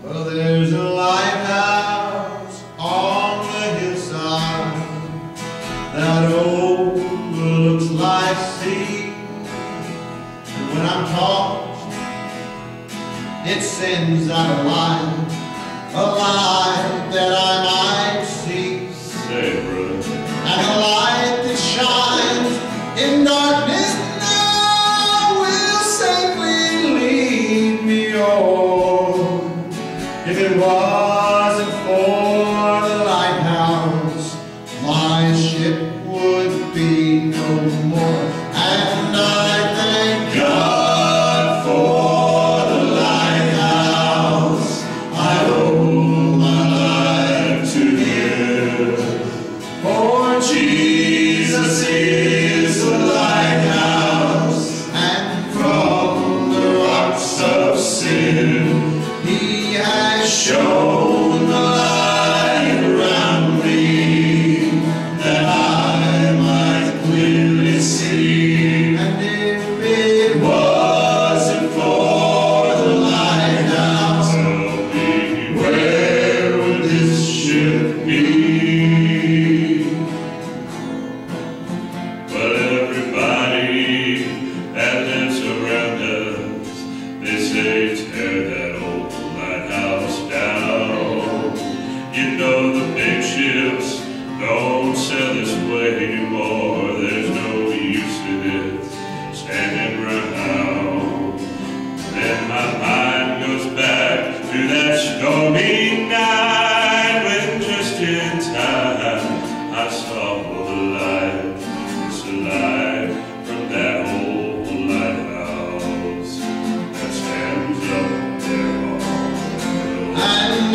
Well, there's a lighthouse on the hillside that overlooks life's sea. And when I'm tossed, it sends out a light that I might see. Say, brother. And a light that shines in darkness now will safely lead me on. If it wasn't for the lighthouse, my ship would be no more. And I thank God for the lighthouse. I owe my life to Him. For Jesus is the lighthouse, and from the rocks of sin He has shown the light around me, that I might clearly see. And if it wasn't for the lighthouse, tell me, where would this ship be? But everybody that lives around us, they say tear that old lighthouse down. You know the big ships don't sail this way anymore. There's no use to this standing around. Then my mind goes back to that stormy night when just in time I saw the light. It's a light from that old lighthouse that stands up there on the hill. And